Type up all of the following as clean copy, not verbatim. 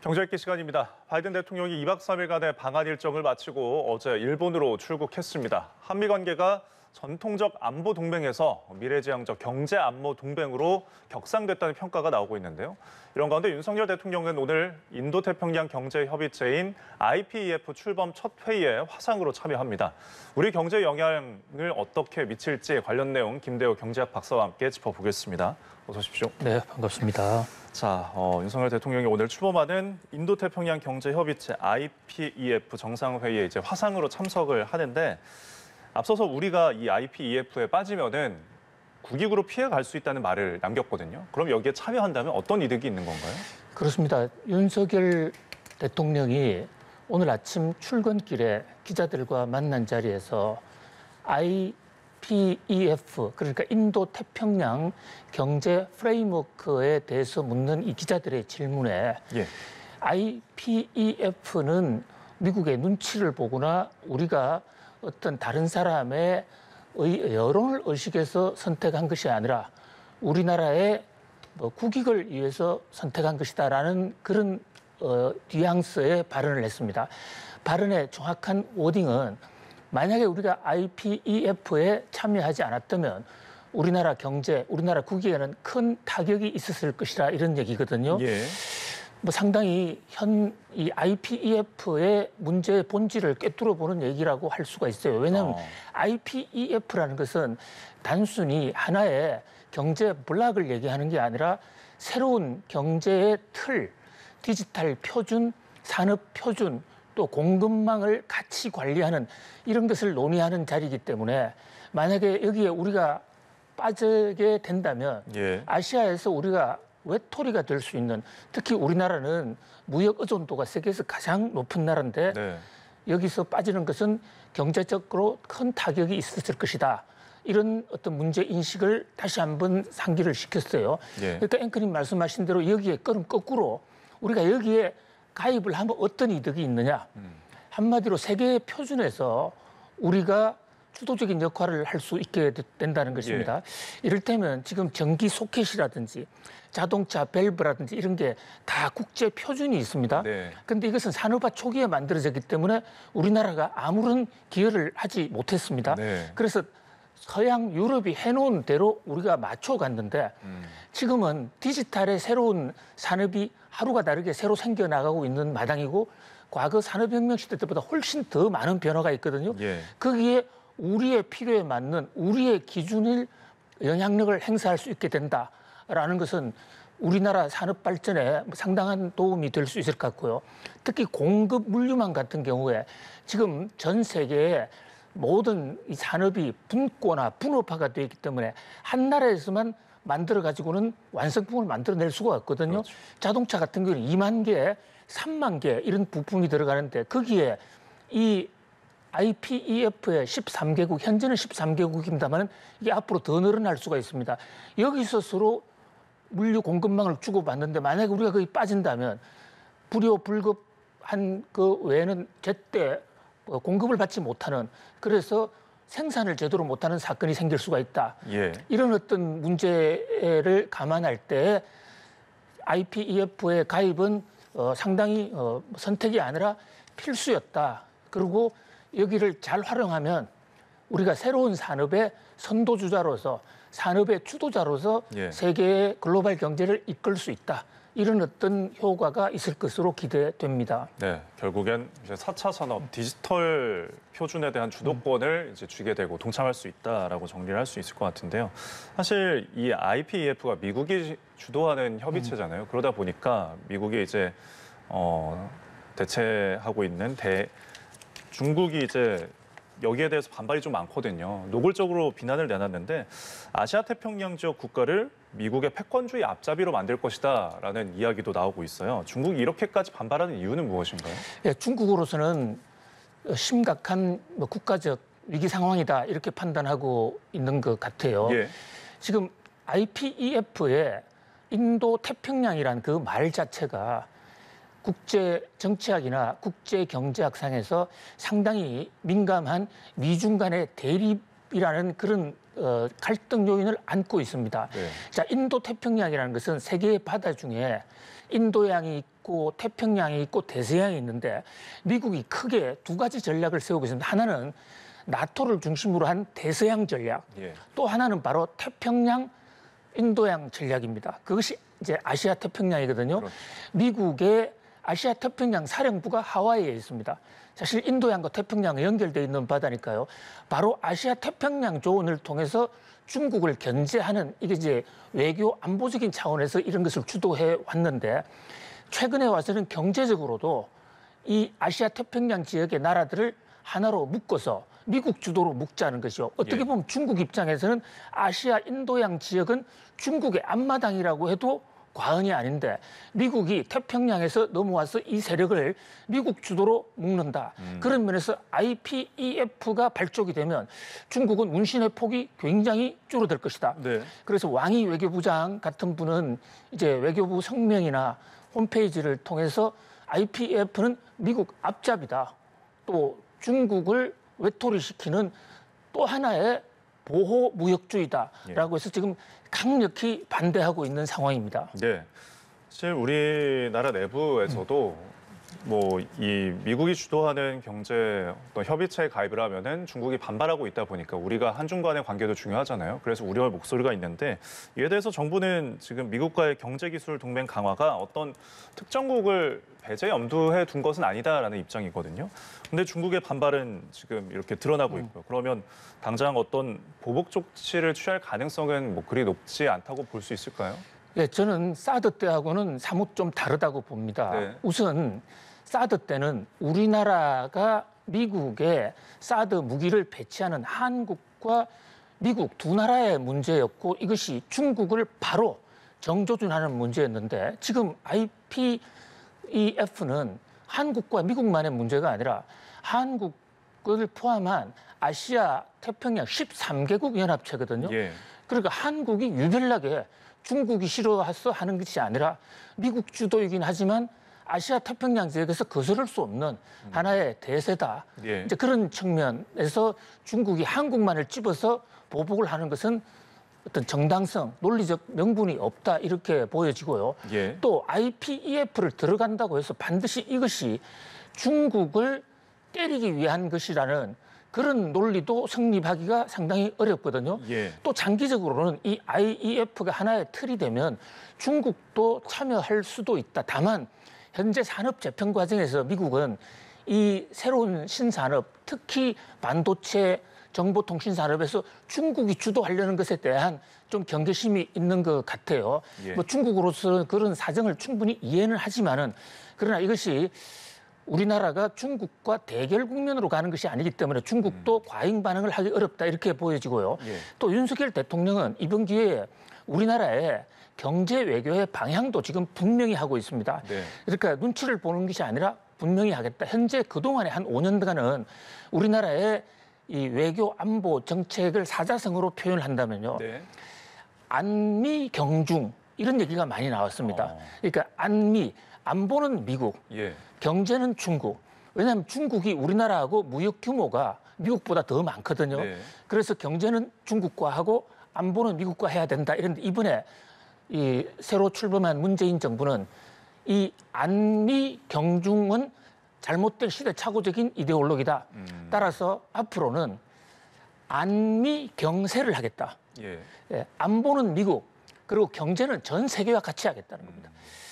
경제읽기 시간입니다. 바이든 대통령이 2박 3일간의 방한 일정을 마치고 어제 일본으로 출국했습니다. 한미 관계가 전통적 안보 동맹에서 미래지향적 경제 안보 동맹으로 격상됐다는 평가가 나오고 있는데요. 이런 가운데 윤석열 대통령은 오늘 인도태평양 경제협의체인 IPEF 출범 첫 회의에 화상으로 참여합니다. 우리 경제에 영향을 어떻게 미칠지 관련 내용 김대호 경제학 박사와 함께 짚어보겠습니다. 어서 오십시오. 네, 반갑습니다. 자, 윤석열 대통령이 오늘 출범하는 인도태평양 경제협의체 IPEF 정상회의에 이제 화상으로 참석을 하는데 앞서서 우리가 이 IPEF에 빠지면은 국익으로 피해갈 수 있다는 말을 남겼거든요. 그럼 여기에 참여한다면 어떤 이득이 있는 건가요? 그렇습니다. 윤석열 대통령이 오늘 아침 출근길에 기자들과 만난 자리에서 IPEF, 그러니까 인도태평양 경제 프레임워크에 대해서 묻는 이 기자들의 질문에 IPEF는 미국의 눈치를 보거나 우리가 어떤 다른 사람의 여론을 의식해서 선택한 것이 아니라 우리나라의 국익을 위해서 선택한 것이다라는 그런 뉘앙스의 발언을 했습니다. 발언의 정확한 워딩은 만약에 우리가 IPEF에 참여하지 않았다면 우리나라 경제, 우리나라 국익에는 큰 타격이 있었을 것이라 이런 얘기거든요. 상당히 이 IPEF의 문제의 본질을 꿰뚫어 보는 얘기라고 할 수가 있어요. 왜냐하면 IPEF라는 것은 단순히 하나의 경제 블록을 얘기하는 게 아니라 새로운 경제의 틀, 디지털 표준, 산업 표준, 또 공급망을 같이 관리하는 이런 것을 논의하는 자리이기 때문에 만약에 여기에 우리가 빠지게 된다면 아시아에서 우리가 외톨이가 될 수 있는, 특히 우리나라는 무역 의존도가 세계에서 가장 높은 나라인데 여기서 빠지는 것은 경제적으로 큰 타격이 있었을 것이다. 이런 어떤 문제 인식을 다시 한번 상기를 시켰어요. 그러니까 앵커님 말씀하신 대로 여기에 그럼 거꾸로 우리가 여기에 가입을 하면 어떤 이득이 있느냐. 한마디로 세계의 표준에서 우리가 주도적인 역할을 할 수 있게 된다는 것입니다. 이를테면 지금 전기 소켓이라든지 자동차 밸브라든지 이런 게 다 국제 표준이 있습니다. 그런데 이것은 산업화 초기에 만들어졌기 때문에 우리나라가 아무런 기여를 하지 못했습니다. 그래서 서양 유럽이 해놓은 대로 우리가 맞춰갔는데 지금은 디지털의 새로운 산업이 하루가 다르게 새로 생겨나가고 있는 마당이고 과거 산업혁명 시대 때보다 훨씬 더 많은 변화가 있거든요. 거기에 우리의 필요에 맞는 우리의 기준을 영향력을 행사할 수 있게 된다라는 것은 우리나라 산업 발전에 상당한 도움이 될 수 있을 것 같고요. 특히 공급 물류망 같은 경우에 지금 전 세계에 모든 이 산업이 분권화, 분업화가 되어 있기 때문에 한 나라에서만 만들어가지고는 완성품을 만들어낼 수가 없거든요. 자동차 같은 경우는 2만 개, 3만 개 이런 부품이 들어가는데 거기에 이 IPEF의 13개국, 현재는 13개국입니다만 이게 앞으로 더 늘어날 수가 있습니다. 여기서 서로 물류 공급망을 주고받는데 만약에 우리가 거기 빠진다면 불효불급한 그 외에는 제때 공급을 받지 못하는, 그래서 생산을 제대로 못하는 사건이 생길 수가 있다. 이런 어떤 문제를 감안할 때 IPEF의 가입은 상당히 선택이 아니라 필수였다. 그리고 여기를 잘 활용하면 우리가 새로운 산업의 선도주자로서, 산업의 주도자로서 세계의 글로벌 경제를 이끌 수 있다. 이런 어떤 효과가 있을 것으로 기대됩니다. 결국엔 이제 4차 산업 디지털 표준에 대한 주도권을 이제 쥐게 되고 동참할 수 있다라고 정리를 할 수 있을 것 같은데요. 사실 이 IPEF가 미국이 주도하는 협의체잖아요. 그러다 보니까 미국이 이제 대체하고 있는 중국이 이제 여기에 대해서 반발이 좀 많거든요. 노골적으로 비난을 내놨는데 아시아 태평양 지역 국가를 미국의 패권주의 앞잡이로 만들 것이다라는 이야기도 나오고 있어요. 중국이 이렇게까지 반발하는 이유는 무엇인가요? 중국으로서는 심각한 국가적 위기 상황이다 이렇게 판단하고 있는 것 같아요. 지금 IPEF의 인도 태평양이라는 그 말 자체가 국제 정치학이나 국제 경제학상에서 상당히 민감한 미중 간의 대립이라는 그런 갈등 요인을 안고 있습니다. 자, 인도 태평양이라는 것은 세계의 바다 중에 인도양이 있고 태평양이 있고 대서양이 있는데 미국이 크게 두 가지 전략을 세우고 있습니다. 하나는 나토를 중심으로 한 대서양 전략, 예. 또 하나는 바로 태평양 인도양 전략입니다. 그것이 이제 아시아 태평양이거든요. 그렇죠. 미국의 아시아 태평양 사령부가 하와이에 있습니다. 사실 인도양과 태평양이 연결되어 있는 바다니까요. 바로 아시아 태평양 조언을 통해서 중국을 견제하는 이게 이제 외교 안보적인 차원에서 이런 것을 주도해 왔는데 최근에 와서는 경제적으로도 이 아시아 태평양 지역의 나라들을 하나로 묶어서 미국 주도로 묶자는 것이요. 어떻게 예. 보면 중국 입장에서는 아시아 인도양 지역은 중국의 앞마당이라고 해도 과언이 아닌데 미국이 태평양에서 넘어와서 이 세력을 미국 주도로 묶는다. 그런 면에서 IPEF가 발족이 되면 중국은 운신의 폭이 굉장히 줄어들 것이다. 네. 그래서 왕이 외교부장 같은 분은 이제 외교부 성명이나 홈페이지를 통해서 IPEF는 미국 앞잡이다. 또 중국을 외톨이시키는 또 하나의 보호 무역주의다라고 해서 지금 강력히 반대하고 있는 상황입니다. 네. 사실 우리나라 내부에서도 뭐 이 미국이 주도하는 경제 어떤 협의체에 가입을 하면은 중국이 반발하고 있다 보니까 우리가 한중 간의 관계도 중요하잖아요. 그래서 우려의 목소리가 있는데 이에 대해서 정부는 지금 미국과의 경제기술 동맹 강화가 어떤 특정국을 배제에 염두에 둔 것은 아니다라는 입장이거든요. 근데 중국의 반발은 지금 이렇게 드러나고 있고요. 그러면 당장 어떤 보복 조치를 취할 가능성은 뭐 그리 높지 않다고 볼 수 있을까요? 예, 저는 사드 때하고는 사뭇 좀 다르다고 봅니다. 네. 우선 사드 때는 우리나라가 미국에 사드 무기를 배치하는 한국과 미국 두 나라의 문제였고 이것이 중국을 바로 정조준하는 문제였는데 지금 IPEF는 한국과 미국만의 문제가 아니라 한국을 포함한 아시아 태평양 13개국 연합체거든요. 예. 그러니까 한국이 유별나게 중국이 싫어해서 하는 것이 아니라 미국 주도이긴 하지만 아시아 태평양 지역에서 거스를 수 없는 하나의 대세다. 예. 이제 그런 측면에서 중국이 한국만을 집어서 보복을 하는 것은 어떤 정당성, 논리적 명분이 없다 이렇게 보여지고요. 예. 또 IPEF를 들어간다고 해서 반드시 이것이 중국을 때리기 위한 것이라는 그런 논리도 성립하기가 상당히 어렵거든요. 예. 또 장기적으로는 이 IEF가 하나의 틀이 되면 중국도 참여할 수도 있다. 다만 현재 산업 재편 과정에서 미국은 이 새로운 신산업, 특히 반도체, 정보통신 산업에서 중국이 주도하려는 것에 대한 좀 경계심이 있는 것 같아요. 예. 뭐 중국으로서 그런 사정을 충분히 이해는 하지만은 그러나 이것이 우리나라가 중국과 대결 국면으로 가는 것이 아니기 때문에 중국도 과잉 반응을 하기 어렵다 이렇게 보여지고요. 예. 또 윤석열 대통령은 이번 기회에 우리나라의 경제 외교의 방향도 지금 분명히 하고 있습니다. 네. 그러니까 눈치를 보는 것이 아니라 분명히 하겠다. 현재 그동안에 한 5년간은 우리나라의 이 외교 안보 정책을 사자성어로 표현한다면요. 네. 안미 경중 이런 얘기가 많이 나왔습니다. 어. 그러니까 안미, 안보는 미국, 예. 경제는 중국. 왜냐하면 중국이 우리나라하고 무역 규모가 미국보다 더 많거든요. 네. 그래서 경제는 중국과 하고 안보는 미국과 해야 된다. 이런데 이번에 이 새로 출범한 문재인 정부는 이 안미 경중은 잘못된 시대착오적인 이데올로기다. 따라서 앞으로는 안미 경세를 하겠다. 예. 예, 안보는 미국, 그리고 경제는 전 세계와 같이 하겠다는 겁니다.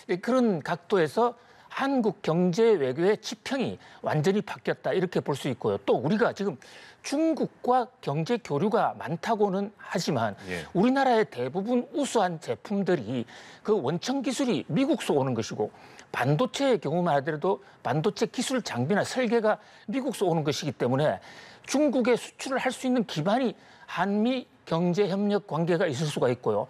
예, 그런 각도에서 한국 경제 외교의 지평이 완전히 바뀌었다 이렇게 볼 수 있고요. 또 우리가 지금 중국과 경제 교류가 많다고는 하지만 예. 우리나라의 대부분 우수한 제품들이 그 원천 기술이 미국서 오는 것이고 반도체의 경우만 하더라도 반도체 기술 장비나 설계가 미국서 오는 것이기 때문에 중국에 수출을 할 수 있는 기반이 한미 경제 협력 관계가 있을 수가 있고요.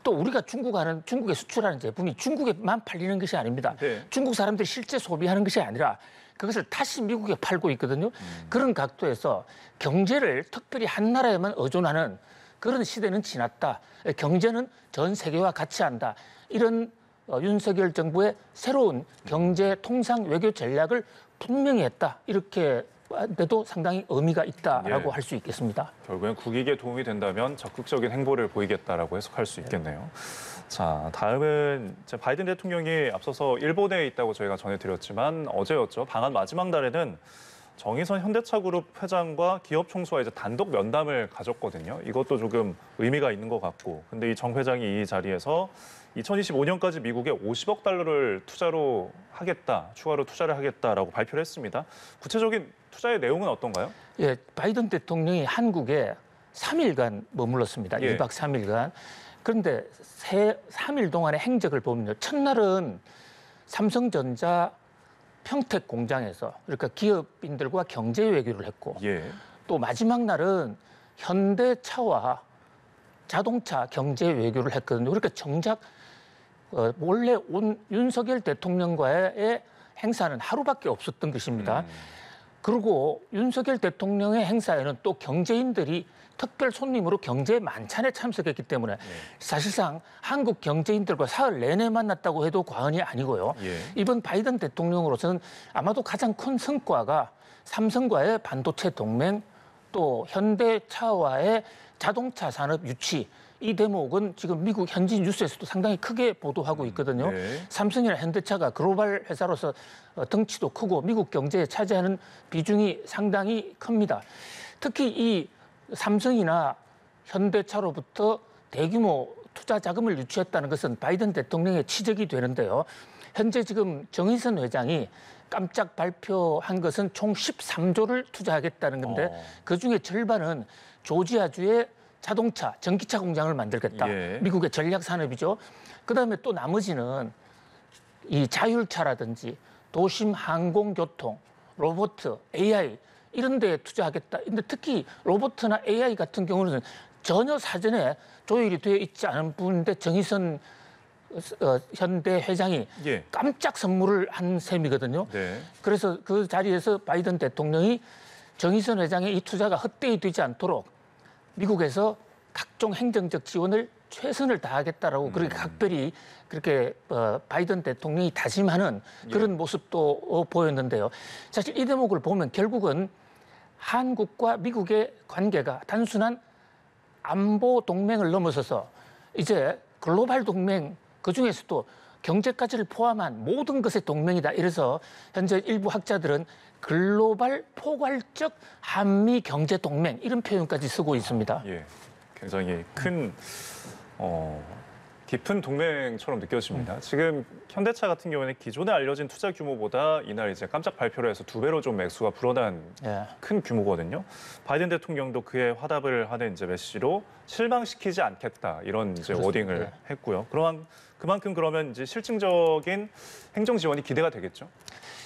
또 우리가 중국에 수출하는 제품이 중국에만 팔리는 것이 아닙니다. 네. 중국 사람들이 실제 소비하는 것이 아니라 그것을 다시 미국에 팔고 있거든요. 그런 각도에서 경제를 특별히 한 나라에만 의존하는 그런 시대는 지났다. 경제는 전 세계와 같이 한다. 이런 윤석열 정부의 새로운 경제 통상 외교 전략을 분명히 했다. 이렇게 데도 상당히 의미가 있다라고 예. 할 수 있겠습니다. 결국엔 국익에 도움이 된다면 적극적인 행보를 보이겠다라고 해석할 수 있겠네요. 자, 다음은 이제 바이든 대통령이 앞서서 일본에 있다고 저희가 전해드렸지만 어제였죠. 방한 마지막 날에는 정의선 현대차그룹 회장과 기업 총수와 이제 단독 면담을 가졌거든요. 이것도 조금 의미가 있는 것 같고. 근데 이 정 회장이 이 자리에서 2025년까지 미국에 50억 달러를 투자로 하겠다, 추가로 투자를 하겠다라고 발표를 했습니다. 구체적인 투자의 내용은 어떤가요? 예, 바이든 대통령이 한국에 3일간 머물렀습니다. 예. 2박 3일간. 그런데 3일 동안의 행적을 보면요. 첫날은 삼성전자 평택 공장에서 그러니까 기업인들과 경제 외교를 했고 예. 또 마지막 날은 현대차와 자동차 경제 외교를 했거든요. 그러니까 정작 원래 윤석열 대통령과의 행사는 하루밖에 없었던 것입니다. 그리고 윤석열 대통령의 행사에는 또 경제인들이 특별 손님으로 경제 만찬에 참석했기 때문에 사실상 한국 경제인들과 사흘 내내 만났다고 해도 과언이 아니고요. 예. 이번 바이든 대통령으로서는 아마도 가장 큰 성과가 삼성과의 반도체 동맹 또 현대차와의 자동차 산업 유치 이 대목은 지금 미국 현지 뉴스에서도 상당히 크게 보도하고 있거든요. 네. 삼성이나 현대차가 글로벌 회사로서 덩치도 크고 미국 경제에 차지하는 비중이 상당히 큽니다. 특히 이 삼성이나 현대차로부터 대규모 투자 자금을 유치했다는 것은 바이든 대통령의 치적이 되는데요. 현재 지금 정의선 회장이 깜짝 발표한 것은 총 13조를 투자하겠다는 건데 그중에 절반은 조지아주의 자동차, 전기차 공장을 만들겠다. 예. 미국의 전략 산업이죠. 그다음에 또 나머지는 이 자율차라든지 도심 항공교통, 로봇, AI 이런 데에 투자하겠다. 근데 특히 로봇이나 AI 같은 경우는 전혀 사전에 조율이 되어 있지 않은 부분인데 정의선 현대 회장이 예. 깜짝 선물을 한 셈이거든요. 네. 그래서 그 자리에서 바이든 대통령이 정의선 회장의 이 투자가 헛되이 되지 않도록 미국에서 각종 행정적 지원을 최선을 다하겠다라고 그렇게 각별히 그렇게 바이든 대통령이 다짐하는 그런 모습도 보였는데요. 사실 이 대목을 보면 결국은 한국과 미국의 관계가 단순한 안보 동맹을 넘어서서 이제 글로벌 동맹 그중에서도 경제까지를 포함한 모든 것의 동맹이다. 이래서 현재 일부 학자들은 글로벌 포괄적 한미 경제 동맹 이런 표현까지 쓰고 있습니다. 예. 굉장히 큰 깊은 동맹처럼 느껴집니다. 지금 현대차 같은 경우에는 기존에 알려진 투자 규모보다 이날 이제 깜짝 발표를 해서 2배로 좀 매수가 불어난 예. 큰 규모거든요. 바이든 대통령도 그에 화답을 하는 이제 메시지로 실망시키지 않겠다 이런 이제 그렇습니다. 워딩을 예. 했고요. 그만큼 그러면 이제 실증적인 행정 지원이 기대가 되겠죠.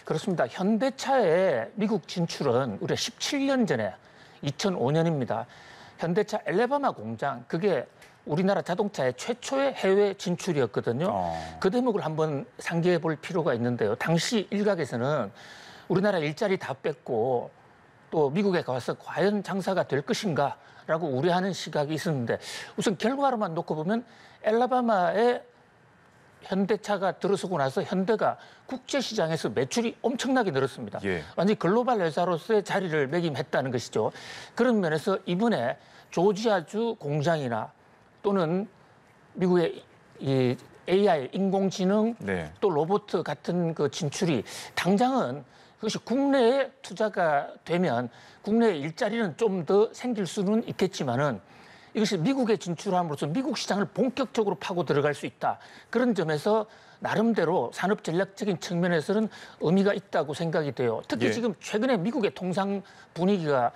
그렇습니다. 현대차의 미국 진출은 우리가 17년 전에 2005년입니다. 현대차 엘레바마 공장 그게 우리나라 자동차의 최초의 해외 진출이었거든요. 그 대목을 한번 상기해 볼 필요가 있는데요. 당시 일각에서는 우리나라 일자리 다 뺐고 또 미국에 가서 과연 장사가 될 것인가라고 우려하는 시각이 있었는데 우선 결과로만 놓고 보면 엘라바마의 현대차가 들어서고 나서 현대가 국제시장에서 매출이 엄청나게 늘었습니다. 예. 완전히 글로벌 회사로서의 자리를 매김했다는 것이죠. 그런 면에서 이번에 조지아주 공장이나 또는 미국의 이 AI, 인공지능 네. 또 로봇 같은 그 진출이 당장은 그것이 국내에 투자가 되면 국내 일자리는 좀 더 생길 수는 있겠지만은 이것이 미국에 진출함으로써 미국 시장을 본격적으로 파고 들어갈 수 있다. 그런 점에서 나름대로 산업 전략적인 측면에서는 의미가 있다고 생각이 돼요. 특히 예. 지금 최근에 미국의 통상 분위기가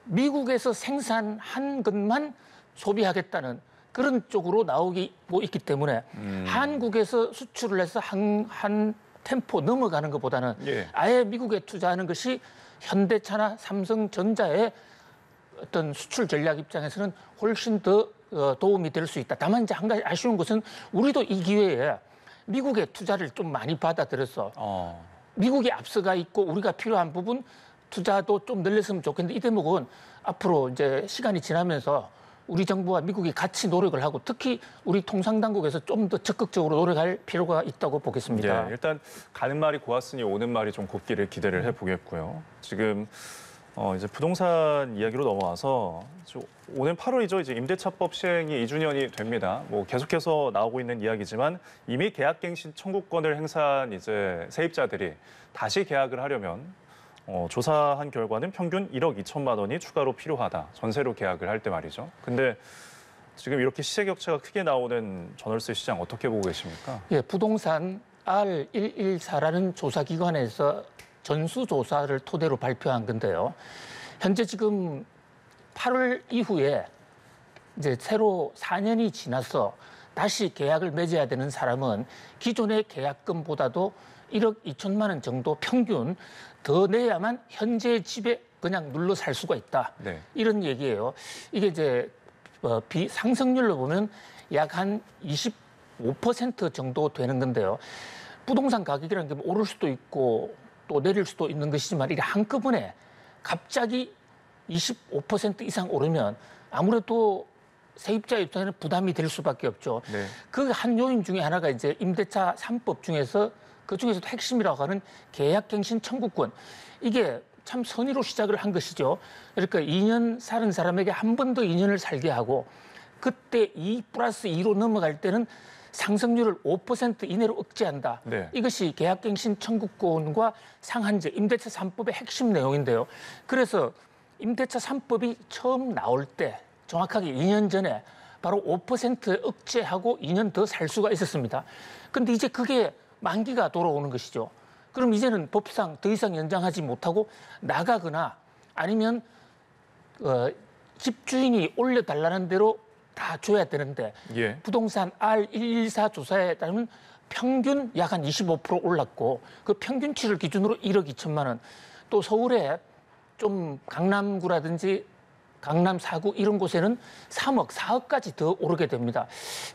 미국에서 생산한 것만 소비하겠다는 그런 쪽으로 나오고 있기 때문에 한국에서 수출을 해서 한 템포 넘어가는 것보다는 예. 아예 미국에 투자하는 것이 현대차나 삼성전자의 어떤 수출 전략 입장에서는 훨씬 더 도움이 될 수 있다. 다만 이제 한 가지 아쉬운 것은 우리도 이 기회에 미국의 투자를 좀 많이 받아들여서 미국이 앞서가 있고 우리가 필요한 부분 투자도 좀 늘렸으면 좋겠는데 이 대목은 앞으로 이제 시간이 지나면서 우리 정부와 미국이 같이 노력을 하고 특히 우리 통상당국에서 좀 더 적극적으로 노력할 필요가 있다고 보겠습니다. 예, 일단 가는 말이 고왔으니 오는 말이 좀 곱기를 기대를 해보겠고요. 지금 이제 부동산 이야기로 넘어와서 오늘 8월이죠. 이제 임대차법 시행이 2주년이 됩니다. 뭐 계속해서 나오고 있는 이야기지만 이미 계약갱신 청구권을 행사한 이제 세입자들이 다시 계약을 하려면 조사한 결과는 평균 1억 2천만 원이 추가로 필요하다. 전세로 계약을 할 때 말이죠. 근데 지금 이렇게 시세 격차가 크게 나오는 전월세 시장 어떻게 보고 계십니까? 예, 부동산 R114라는 조사기관에서 전수조사를 토대로 발표한 건데요. 현재 지금 8월 이후에 이제 새로 4년이 지나서 다시 계약을 맺어야 되는 사람은 기존의 계약금보다도 1억 2천만 원 정도 평균 더 내야만 현재 집에 그냥 눌러 살 수가 있다. 네. 이런 얘기예요. 이게 이제 상승률로 보면 약 한 25% 정도 되는 건데요. 부동산 가격이라는 게 오를 수도 있고 또 내릴 수도 있는 것이지만 이게 한꺼번에 갑자기 25% 이상 오르면 아무래도 세입자 입장에는 부담이 될 수밖에 없죠. 네. 그 한 요인 중에 하나가 이제 임대차 3법 중에서 그 중에서도 핵심이라고 하는 계약갱신 청구권. 이게 참 선의로 시작을 한 것이죠. 그러니까 2년 사는 사람에게 한 번 더 2년을 살게 하고 그때 2+2로 넘어갈 때는 상승률을 5% 이내로 억제한다. 네. 이것이 계약갱신 청구권과 상한제, 임대차 3법의 핵심 내용인데요. 그래서 임대차 3법이 처음 나올 때 정확하게 2년 전에 바로 5% 억제하고 2년 더 살 수가 있었습니다. 그런데 이제 그게 만기가 돌아오는 것이죠. 그럼 이제는 법상 더 이상 연장하지 못하고 나가거나 아니면 집주인이 올려달라는 대로 다 줘야 되는데 예. 부동산 R114 조사에 따르면 평균 약 한 25% 올랐고 그 평균치를 기준으로 1억 2천만 원. 또 서울에 좀 강남구라든지 강남 4구 이런 곳에는 3억, 4억까지 더 오르게 됩니다.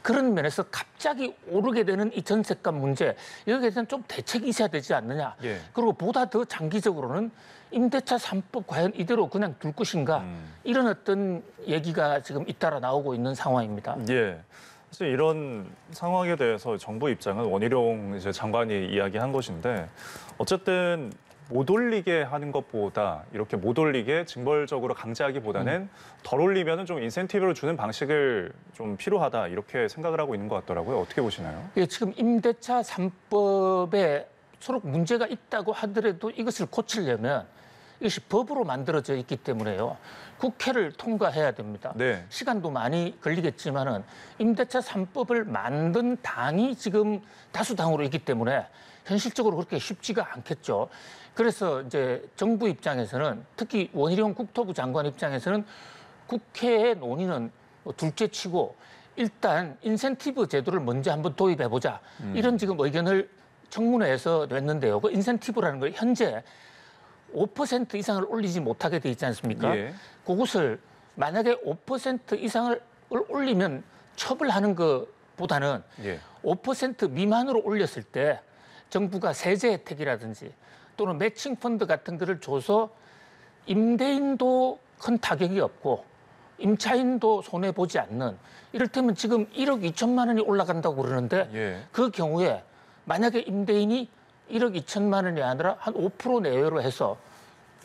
그런 면에서 갑자기 오르게 되는 이 전셋값 문제, 여기에 대한 좀 대책이 있어야 되지 않느냐. 예. 그리고 보다 더 장기적으로는 임대차 3법 과연 이대로 그냥 둘 것인가. 이런 어떤 얘기가 지금 잇따라 나오고 있는 상황입니다. 예. 사실 이런 상황에 대해서 정부 입장은 원희룡 이제 장관이 이야기한 것인데 어쨌든 못 올리게 하는 것보다 이렇게 못 올리게 징벌적으로 강제하기보다는 덜 올리면은 좀 인센티브를 주는 방식을 좀 필요하다 이렇게 생각을 하고 있는 것 같더라고요. 어떻게 보시나요? 예, 지금 임대차 3법에 서로 문제가 있다고 하더라도 이것을 고치려면 이것이 법으로 만들어져 있기 때문에요. 국회를 통과해야 됩니다. 네. 시간도 많이 걸리겠지만은 임대차 3법을 만든 당이 지금 다수당으로 있기 때문에 현실적으로 그렇게 쉽지가 않겠죠. 그래서 이제 정부 입장에서는 특히 원희룡 국토부 장관 입장에서는 국회의 논의는 둘째치고 일단 인센티브 제도를 먼저 한번 도입해보자. 이런 지금 의견을 청문회에서 냈는데요. 그 인센티브라는 걸 현재 5% 이상을 올리지 못하게 돼 있지 않습니까? 예. 그것을 만약에 5% 이상을 올리면 처벌하는 것보다는 예. 5% 미만으로 올렸을 때 정부가 세제 혜택이라든지 또는 매칭 펀드 같은 거를 줘서 임대인도 큰 타격이 없고 임차인도 손해보지 않는 이를테면 지금 1억 2천만 원이 올라간다고 그러는데 예. 그 경우에 만약에 임대인이 1억 2천만 원이 아니라 한 5% 내외로 해서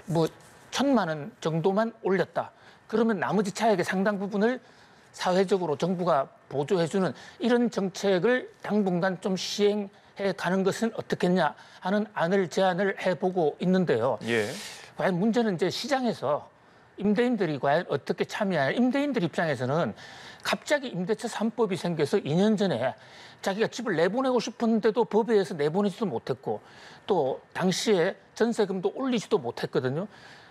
뭐 1천만 원 정도만 올렸다. 그러면 나머지 차액의 상당 부분을 사회적으로 정부가 보조해주는 이런 정책을 당분간 좀 시행해 가는 것은 어떻겠냐 하는 안을 제안을 해보고 있는데요. 예. 과연 문제는 이제 시장에서 임대인들이 과연 어떻게 참여할 임대인들 입장에서는 갑자기 임대차 3법이 생겨서 2년 전에 자기가 집을 내보내고 싶었는데도 법에 의해서 내보내지도 못했고 또 당시에 전세금도 올리지도 못했거든요.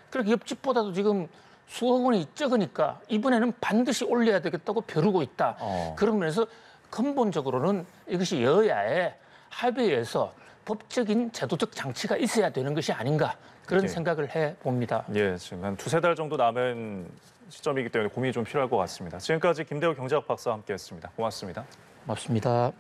그렇게 옆집보다도 지금 수억 원이 적으니까 이번에는 반드시 올려야 되겠다고 벼르고 있다. 그러면서 근본적으로는 이것이 여야의 합의에서 법적인 제도적 장치가 있어야 되는 것이 아닌가 그런 예. 생각을 해봅니다. 예, 지금 한 두세 달 정도 남은 시점이기 때문에 고민이 좀 필요할 것 같습니다. 지금까지 김대호 경제학 박사와 함께했습니다. 고맙습니다. 고맙습니다.